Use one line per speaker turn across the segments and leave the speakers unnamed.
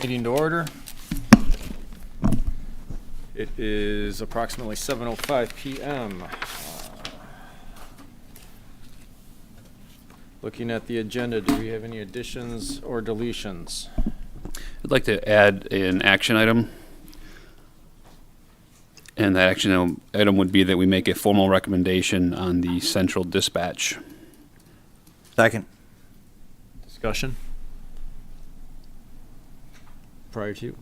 Meeting to order. It is approximately 7:05 p.m. Looking at the agenda, do we have any additions or deletions?
I'd like to add an action item. And that action item would be that we make a formal recommendation on the central dispatch.
Second.
Discussion? Prior to,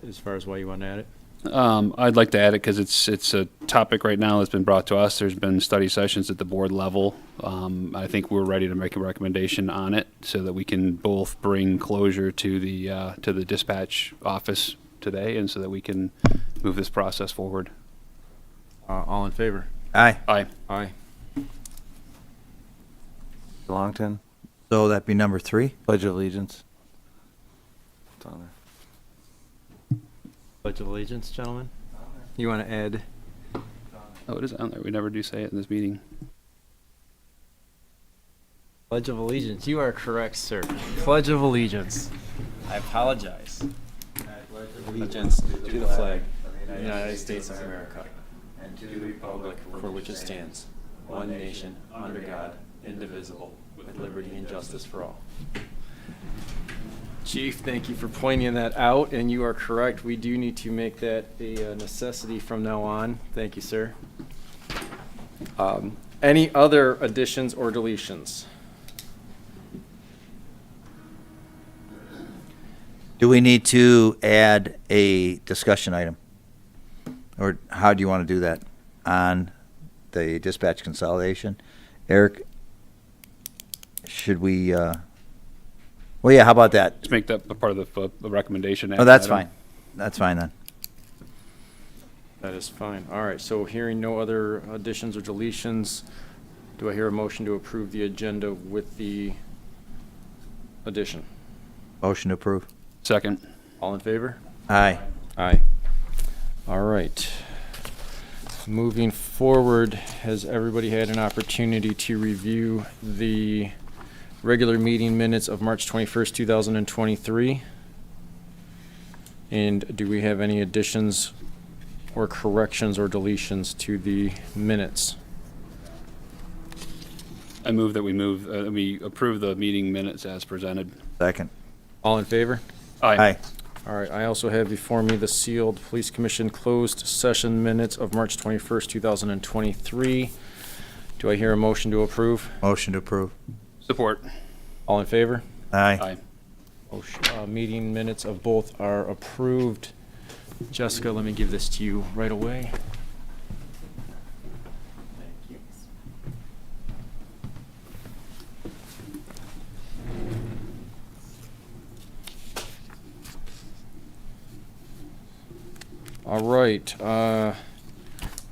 as far as why you want to add it?
I'd like to add it because it's a topic right now that's been brought to us. There's been study sessions at the board level. I think we're ready to make a recommendation on it so that we can both bring closure to the dispatch office today, and so that we can move this process forward.
All in favor?
Aye.
Aye.
Aye.
Longton,
So that'd be number 3?
Pledge of Allegiance. It's on there.
Pledge of Allegiance, gentlemen? You want to add?
Oh, it is on there. We never do say it in this meeting.
Pledge of Allegiance. You are correct, sir. Pledge of Allegiance. I apologize. Pledge of allegiance to the flag of the United States of America and to the republic for which it stands, one nation, under God, indivisible, with liberty and justice for all. Chief, thank you for pointing that out, and you are correct. We do need to make that a necessity from now on. Thank you, sir. Any other additions or deletions?
Do we need to add a discussion item? Or how do you want to do that? On the dispatch consolidation? Eric, should we, well, yeah, how about that?
Let's make that a part of the recommendation.
Oh, that's
action
fine.
item.
That's fine then.
That is fine. All right, so hearing no other additions or deletions, do I hear a motion to approve the agenda with the addition?
Motion to approve.
Second.
All in favor?
Aye.
Aye. All right. Moving forward, has everybody had an opportunity to review the regular meeting minutes of March 21st, 2023? And do we have any additions or corrections or deletions to the minutes?
I move that we approve the meeting minutes as presented.
Second.
All in favor?
Aye.
All right, I also have before me the sealed Police Commission closed session minutes of March 21st, 2023. Do I hear a motion to approve?
Motion to approve.
Support.
All in favor?
Aye.
Aye.
Meeting minutes of both are approved. Jessica, let me give this to you right away. Thank you. All right,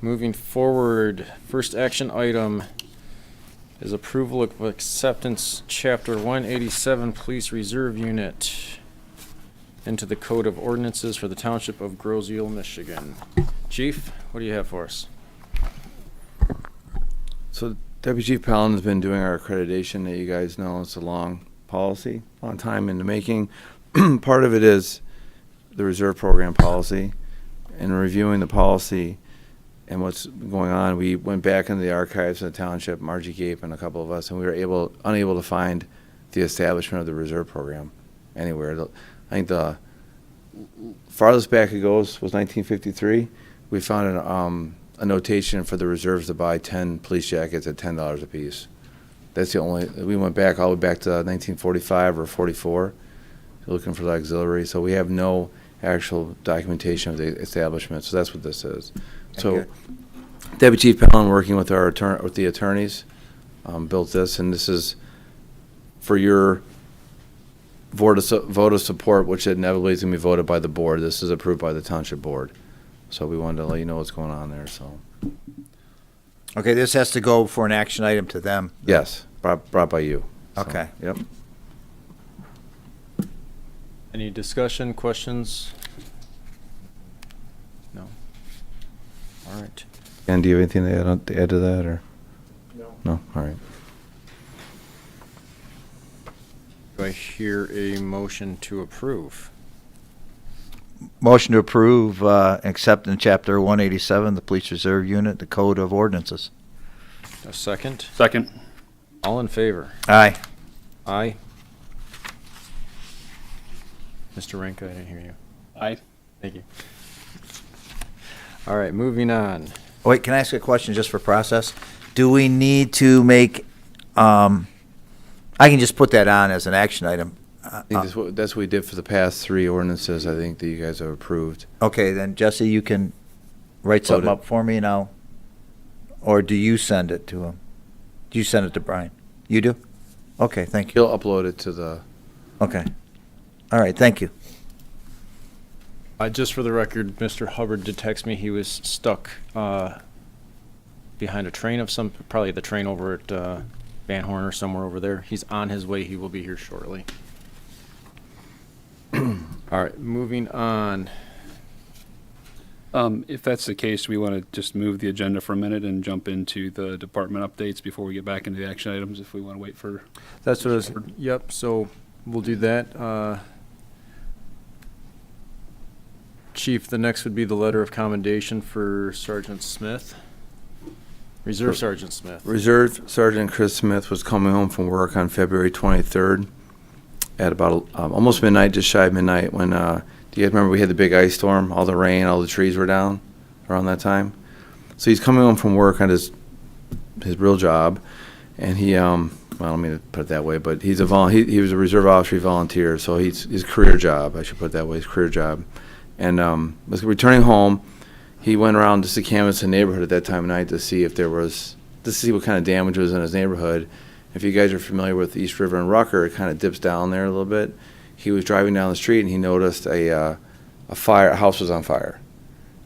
moving forward, first action item is approval of acceptance, Chapter 187, Police Reserve Unit into the Code of Ordinances for the Township of Groseal, Michigan. Chief, what do you have for us?
So Deputy Chief Pellin has been doing our accreditation that you guys know. It's a long policy, long time in the making. Part of it is the reserve program policy. And reviewing the policy and what's going on, we went back into the archives of the township, Margie Gape and a couple of us, and we were unable to find the establishment of the reserve program anywhere. I think the farthest back it goes was 1953. We found a notation for the reserves to buy 10 police jackets at $10 a piece. That's the only, we went back all the way back to 1945 or 44, looking for the auxiliary. So we have no actual documentation of the establishment. So that's what this is. So Deputy Chief Pellin, working with the attorneys, built this, and this is for your vote of support, which inevitably is going to be voted by the board. This is approved by the township board. So we wanted to let you know what's going on there. So
Okay, this has to go for an action item to them.
yes, brought by you. So,
Okay.
Yep.
Any discussion, questions? No. All right.
And do you have anything to add to that, or? No. No? All right.
Do I hear a motion to approve?
Motion to approve, accept in Chapter 187, the Police Reserve Unit, the Code of Ordinances.
A second.
Second.
All in favor?
Aye.
Aye. Mr. Ranka, I didn't hear you.
Aye.
Thank you. All right, moving on.
Wait, can I ask a question just for process? Do we need to make, I can just put that on as an action item.
I think that's what we did for the past 3 ordinances, I think, that you guys have approved.
Okay, then Jesse, you can write something
Vote
up for me now? Or do you send it to him? Do you send it to Brian? You do? Okay, thank you.
He'll upload it to the,
Okay. All right, thank you.
Just for the record, Mr. Hubbard did text me he was stuck behind a train of some, probably the train over at Van Horn or somewhere over there. He's on his way. He will be here shortly. All right, moving on.
If that's the case, we want to just move the agenda for a minute and jump into the department updates before we get back into the action items, if we want to wait for.
That's what I was, yep, so we'll do that. Chief, the next would be the letter of commendation for Sergeant Smith. Reserve Sergeant Smith.
Reserve Sergeant Chris Smith was coming home from work on February 23rd at about almost midnight, just shy of midnight, when, do you guys remember we had the big ice storm, all the rain, all the trees were down around that time? So he's coming home from work on his real job, and he, well, I don't mean to put it that way, but he's he was a reserve officer, he volunteered, so his career job, I should put it that way, his career job. And was returning home, he went around just to canvass the neighborhood at that time of night to see if there was, to see what kind of damage was in his neighborhood. If you guys are familiar with East River and Rucker, it kind of dips down there a little bit. He was driving down the street and he noticed a house was on fire.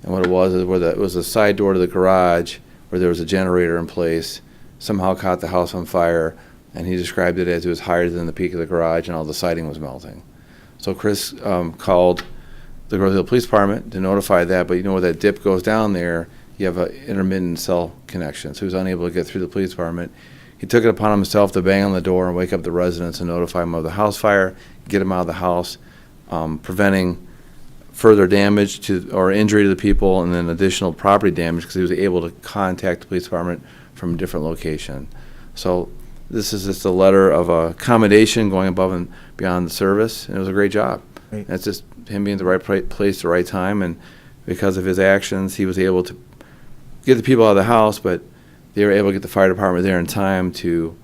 And what it was is it was a side door to the garage where there was a generator in place, somehow caught the house on fire, and he described it as it was higher than the peak of the garage and all the siding was melting. So Chris called the Grove Hill Police Department to notify that, but you know where that dip goes down there, you have an intermittent cell connection. So he was unable to get through the police department. He took it upon himself to bang on the door and wake up the residents and notify them of the house fire, get them out of the house, preventing further damage to or injury to the people, and then additional property damage because he was able to contact the police department from a different location. So this is just a letter of accommodation going above and beyond the service, and it was a great job.
Right.
That's just him being at the right place at the right time, and because of his actions, he was able to get the people out of the house, but they were able to get the fire department there in time to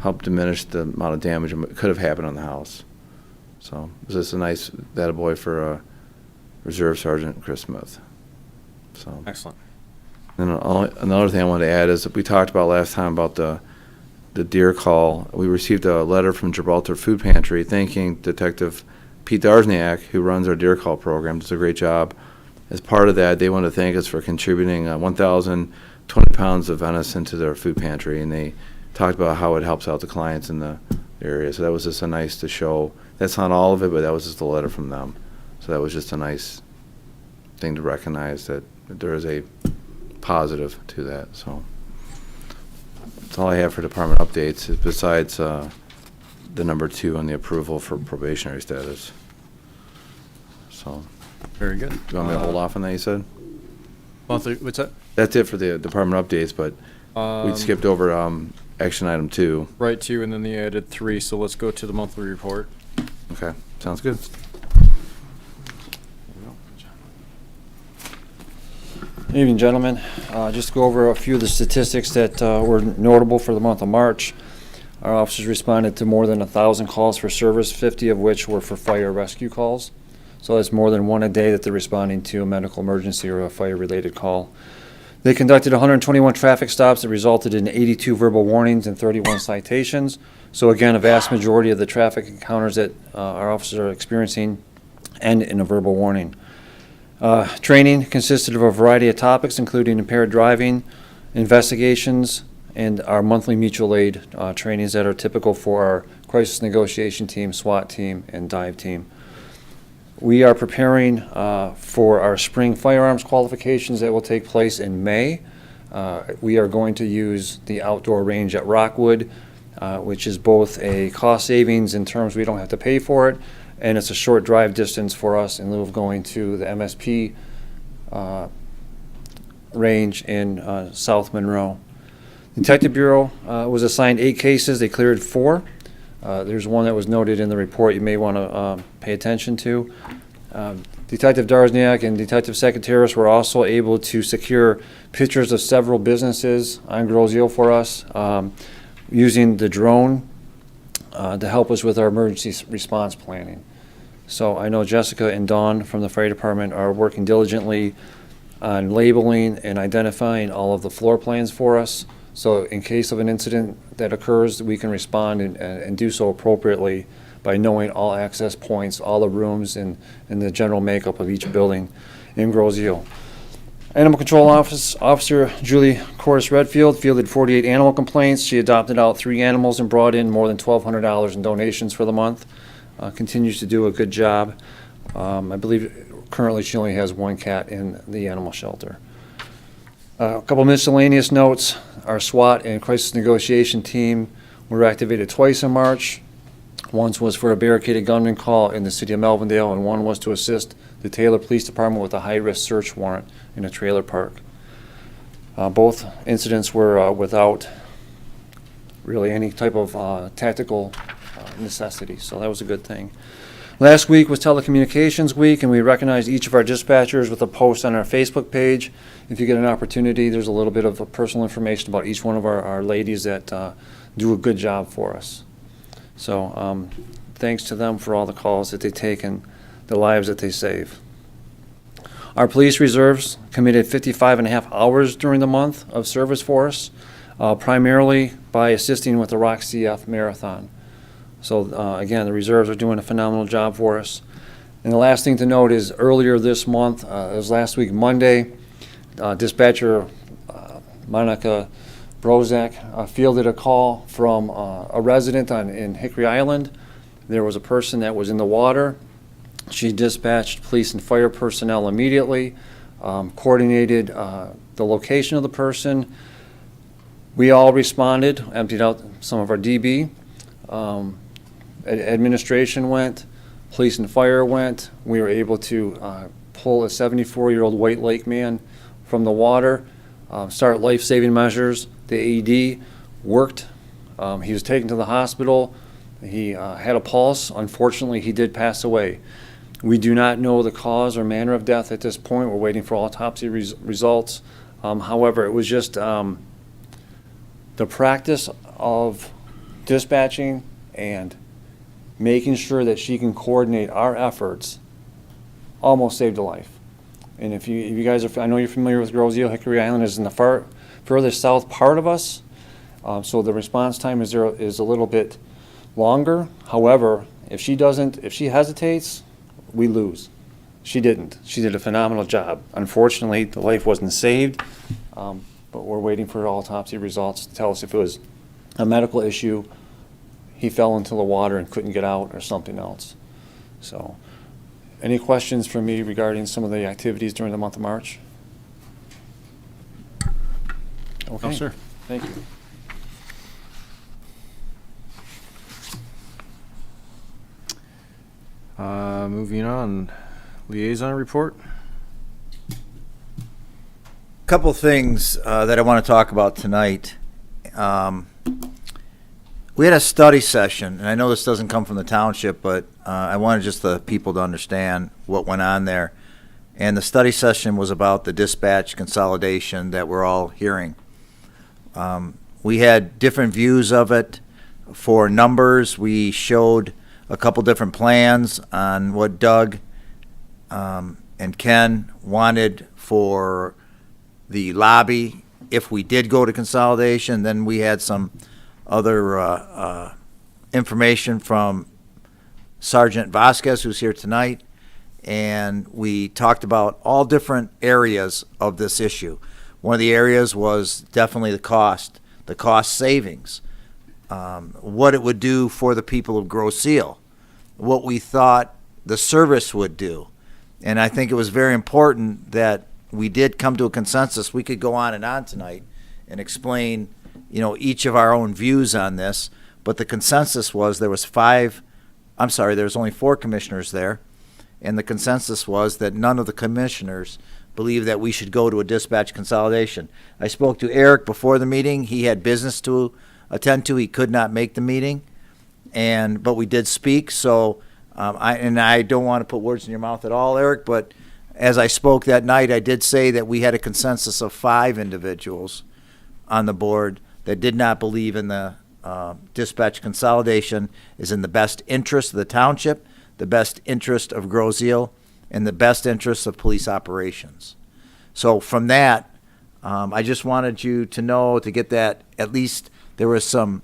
help diminish the amount of damage that could have happened on the house. So it was just a nice attaboy for Reserve Sergeant Chris Smith. So
Excellent.
then another thing I wanted to add is that we talked about last time about the deer call. We received a letter from Gibraltar Food Pantry thanking Detective Pete Darzniak, who runs our deer call program, does a great job. As part of that, they want to thank us for contributing 1,020 pounds of venison to their food pantry, and they talked about how it helps out the clients in the area. So that was just a nice to show. That's not all of it, but that was just a letter from them. So that was just a nice thing to recognize that there is a positive to that. So that's all I have for department updates, besides the number 2 on the approval for probationary status. So,
Very good.
do you want me to hold off on that, you said?
Monthly, what's that?
That's it for the department updates, but we skipped over action item 2.
Right, 2, and then they added 3, so let's go to the monthly report.
Okay, sounds good.
Good evening, gentlemen. Just go over a few of the statistics that were notable for the month of March. Our officers responded to more than 1,000 calls for service, 50 of which were for fire rescue calls. So that's more than one a day that they're responding to a medical emergency or a fire-related call. They conducted 121 traffic stops that resulted in 82 verbal warnings and 31 citations. So again, a vast majority of the traffic encounters that our officers are experiencing end in a verbal warning. Training consisted of a variety of topics, including impaired driving, investigations, and our monthly mutual aid trainings that are typical for our crisis negotiation team, SWAT team, and dive team. We are preparing for our spring firearms qualifications that will take place in May. We are going to use the outdoor range at Rockwood, which is both a cost savings in terms we don't have to pay for it, and it's a short drive distance for us in lieu of going to the MSP range in South Monroe. Detective Bureau was assigned 8 cases. They cleared 4. There's one that was noted in the report you may want to pay attention to. Detective Darzniak and Detective Secretaris were also able to secure pictures of several businesses on Grosio for us using the drone to help us with our emergency response planning. So I know Jessica and Dawn from the fire department are working diligently on labeling and identifying all of the floor plans for us. So in case of an incident that occurs, we can respond and do so appropriately by knowing all access points, all the rooms, and the general makeup of each building in Grosio. Animal Control Officer Julie Cordes Redfield fielded 48 animal complaints. She adopted out 3 animals and brought in more than $1,200 in donations for the month. Continues to do a good job. I believe currently she only has 1 cat in the animal shelter. A couple miscellaneous notes. Our SWAT and crisis negotiation team were activated twice in March. Once was for a barricaded gunman call in the city of Melvindale, and one was to assist the Taylor Police Department with a high-risk search warrant in a trailer park. Both incidents were without really any type of tactical necessity, so that was a good thing. Last week was Telecommunications Week, and we recognized each of our dispatchers with a post on our Facebook page. If you get an opportunity, there's a little bit of personal information about each one of our ladies that do a good job for us. So thanks to them for all the calls that they take and the lives that they save. Our police reserves committed 55.5 hours during the month of service for us, primarily by assisting with the Rock CF Marathon. So again, the reserves are doing a phenomenal job for us. And the last thing to note is earlier this month, it was last week Monday, dispatcher Monica Brozak fielded a call from a resident in Hickory Island. There was a person that was in the water. She dispatched police and fire personnel immediately, coordinated the location of the person. We all responded, emptied out some of our DB. Administration went, police and fire went. We were able to pull a 74-year-old White Lake man from the water, start life-saving measures. The AED worked. He was taken to the hospital. He had a pulse. Unfortunately, he did pass away. We do not know the cause or manner of death at this point. We're waiting for autopsy results. However, it was just the practice of dispatching and making sure that she can coordinate our efforts almost saved a life. And if you guys are, I know you're familiar with Grosio. Hickory Island is in the further south part of us, so the response time is a little bit longer. However, if she hesitates, we lose. She didn't. She did a phenomenal job. Unfortunately, the life wasn't saved, but we're waiting for autopsy results to tell us if it was a medical issue, he fell into the water and couldn't get out, or something else. So, any questions for me regarding some of the activities during the month of March? Okay.
No, sir.
Thank you.
Moving on, Liaison Report.
Couple things that I want to talk about tonight. We had a study session, and I know this doesn't come from the township, but I wanted just the people to understand what went on there. And the study session was about the dispatch consolidation that we're all hearing. We had different views of it. For numbers, we showed a couple different plans on what Doug and Ken wanted for the lobby if we did go to consolidation. Then we had some other information from Sergeant Vasquez, who's here tonight, and we talked about all different areas of this issue. One of the areas was definitely the cost savings, what it would do for the people of Grosseal, what we thought the service would do. And I think it was very important that we did come to a consensus. We could go on and on tonight and explain, each of our own views on this, but the consensus was there was 5 I'm sorry, there was only 4 commissioners there, and the consensus was that none of the commissioners believed that we should go to a dispatch consolidation. I spoke to Eric before the meeting. He had business to attend to. He could not make the meeting, but we did speak. So I don't want to put words in your mouth at all, Eric, but as I spoke that night, I did say that we had a consensus of 5 individuals on the board that did not believe in the dispatch consolidation is in the best interest of the township, the best interest of Groseal, and the best interest of police operations. So from that, I just wanted you to know, to get that, at least there was some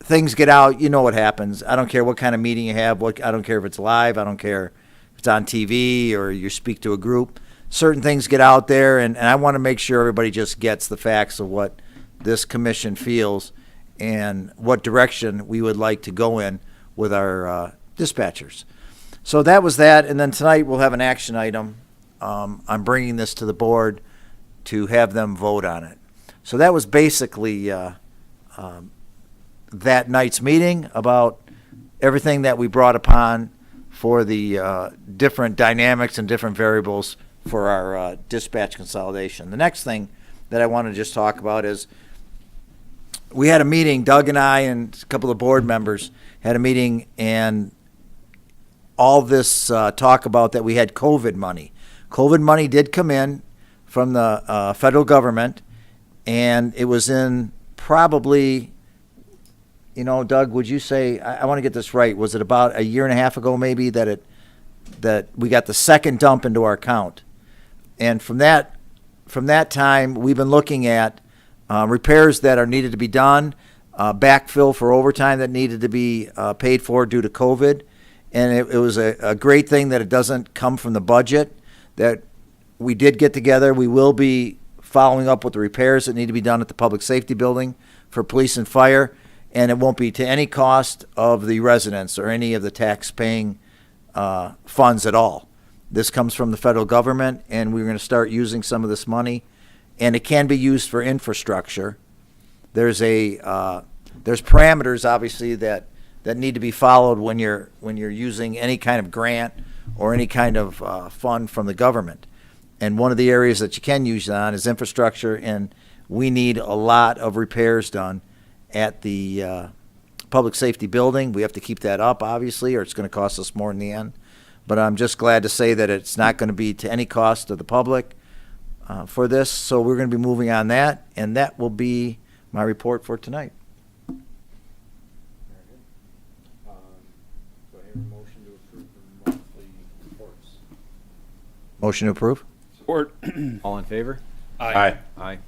things get out. You know what happens. I don't care what kind of meeting you have. I don't care if it's live. I don't care if it's on TV or you speak to a group. Certain things get out there, and I want to make sure everybody just gets the facts of what this commission feels and what direction we would like to go in with our dispatchers. So that was that, and then tonight we'll have an action item. I'm bringing this to the board to have them vote on it. So that was basically that night's meeting about everything that we brought upon for the different dynamics and different variables for our dispatch consolidation. The next thing that I want to just talk about is we had a meeting, Doug and I and a couple of board members had a meeting, and all this talk about that we had COVID money. COVID money did come in from the federal government, and it was in probably, Doug, would you say, I want to get this right, was it about a year and a half ago maybe that we got the second dump into our account? And from that time, we've been looking at repairs that are needed to be done, backfill for overtime that needed to be paid for due to COVID. And it was a great thing that it doesn't come from the budget, that we did get together. We will be following up with the repairs that need to be done at the public safety building for police and fire, and it won't be to any cost of the residents or any of the tax-paying funds at all. This comes from the federal government, and we're going to start using some of this money, and it can be used for infrastructure. There's parameters, obviously, that need to be followed when you're using any kind of grant or any kind of fund from the government. And one of the areas that you can use it on is infrastructure, and we need a lot of repairs done at the public safety building. We have to keep that up, obviously, or it's going to cost us more in the end. But I'm just glad to say that it's not going to be to any cost of the public for this. So we're going to be moving on that, and that will be my report for tonight.
Motion to approve the monthly reports.
Motion to approve?
Support.
All in favor?
Aye.
Aye.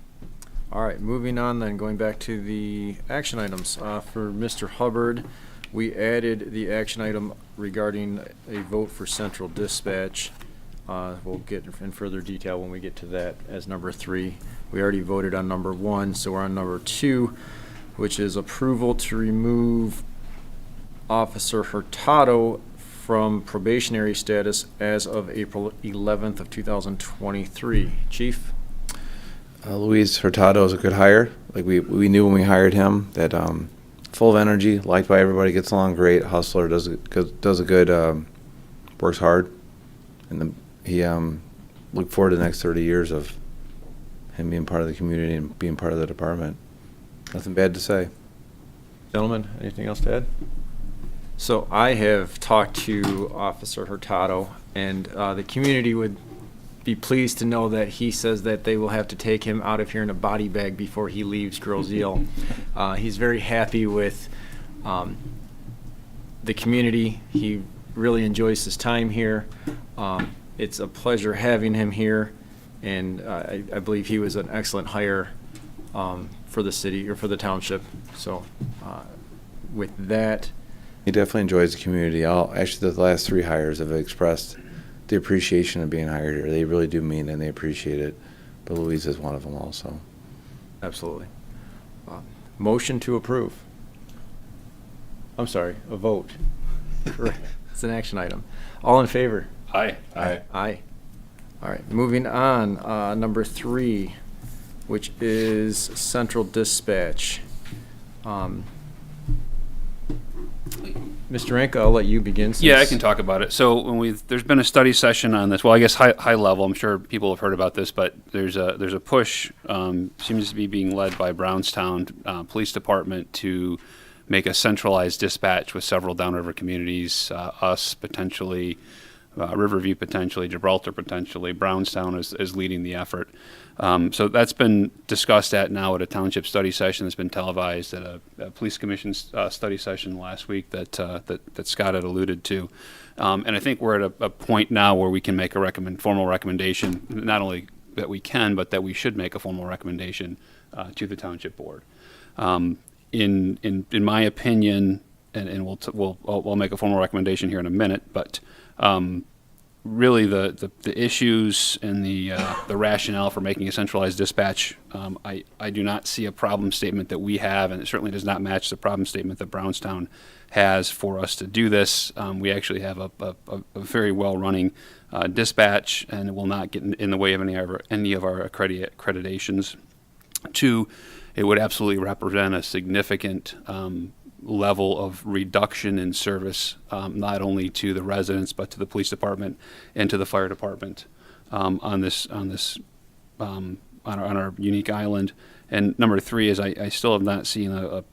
All right, moving on then, going back to the action items. For Mr. Hubbard, we added the action item regarding a vote for Central Dispatch. We'll get in further detail when we get to that as number 3. We already voted on number 1, so we're on number 2, which is approval to remove Officer Hurtado from probationary status as of April 11th of 2023. Chief?
Luis Hurtado is a good hire. Like we knew when we hired him that full of energy, liked by everybody, gets along great, hustler, does a good, works hard, and he look forward to the next 30 years of him being part of the community and being part of the department. Nothing bad to say.
Gentlemen, anything else to add? So I have talked to Officer Hurtado, and the community would be pleased to know that he says that they will have to take him out of here in a body bag before he leaves Groseal. He's very happy with the community. He really enjoys his time here. It's a pleasure having him here, and I believe he was an excellent hire for the city or for the township. So with that,
He definitely enjoys the community. Actually, the last 3 hires have expressed the appreciation of being hired here. They really do mean it, and they appreciate it. But Louise is one of them also.
absolutely. Motion to approve. I'm sorry, a vote. It's an action item. All in favor?
Aye.
Aye. All right, moving on, number 3, which is Central Dispatch. Mr. Ranka, I'll let you begin.
Yeah, I
since-
can talk about it. So there's been a study session on this. Well, I guess high level. I'm sure people have heard about this, but there's a push, seems to be being led by Brownstown Police Department to make a centralized dispatch with several downriver communities, us potentially, Riverview potentially, Gibraltar potentially. Brownstown is leading the effort. So that's been discussed now at a township study session that's been televised at a police commission study session last week that Scott had alluded to. And I think we're at a point now where we can make a formal recommendation, not only that we can, but that we should make a formal recommendation to the township board. In my opinion, and I'll make a formal recommendation here in a minute, but really the issues and the rationale for making a centralized dispatch, I do not see a problem statement that we have, and it certainly does not match the problem statement that Brownstown has for us to do this. We actually have a very well-running dispatch, and it will not get in the way of any of our accreditations. Two, it would absolutely represent a significant level of reduction in service, not only to the residents but to the police department and to the fire department on our unique island. And number three is I still have not seen a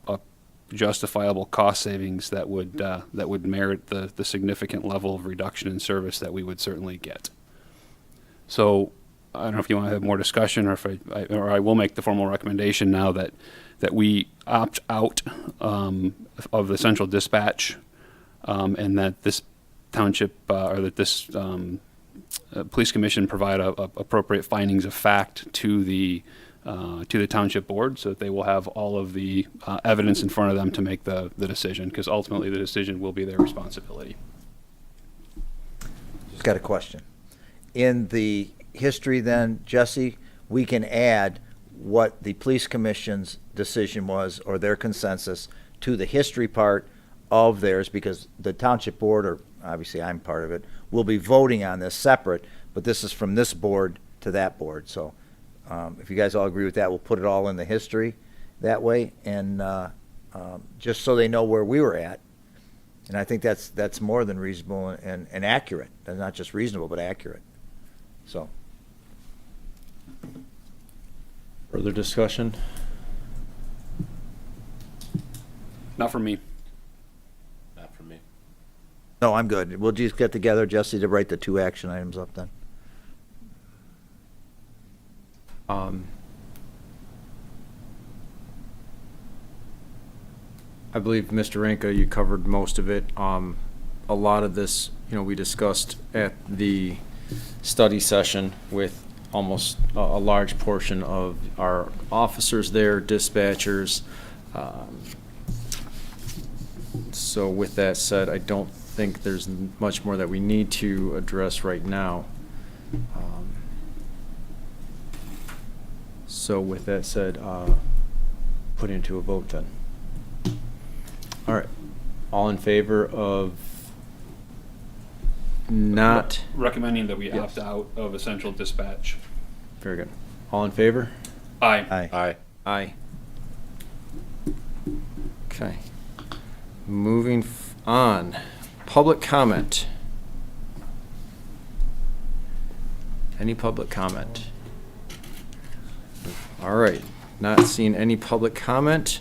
justifiable cost savings that would merit the significant level of reduction in service that we would certainly get. So I don't know if you want to have more discussion, or I will make the formal recommendation now that we opt out of the central dispatch, and that this township or that this police commission provide appropriate findings of fact to the township board, so that they will have all of the evidence in front of them to make the decision, because ultimately the decision will be their responsibility.
Just got a question. In the history then, Jesse, we can add what the police commission's decision was, or their consensus, to the history part of theirs, because the township board, or obviously I'm part of it, will be voting on this separate, but this is from this board to that board. So if you guys all agree with that, we'll put it all in the history that way, and just so they know where we were at. And I think that's more than reasonable and accurate. And not just reasonable, but accurate. So.
Further discussion?
Not for me.
Not for me.
No, I'm good. We'll just get together, Jesse, to write the 2 action items up then.
I believe, Mr. Ranka, you covered most of it. A lot of this, we discussed at the study session with almost a large portion of our officers there, dispatchers. So with that said, I don't think there's much more that we need to address right now. So with that said, put into a vote then. All right. All in favor of not...
Recommending that we
Yes.
opt out of essential dispatch.
Very good. All in favor?
Aye.
Aye.
Aye.
Aye. Okay. Moving on. Public comment. Any public comment? All right. Not seeing any public comment.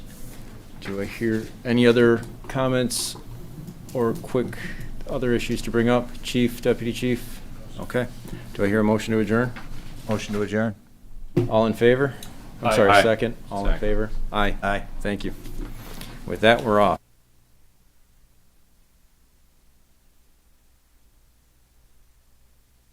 Do I hear any other comments or quick other issues to bring up? Chief, Deputy Chief? Okay. Do I hear a motion to adjourn?
Motion to adjourn?
All in favor? I'm
Aye.
sorry,
Aye.
second. All in
Second.
favor? Aye.
Aye.
Thank you. With that, we're off.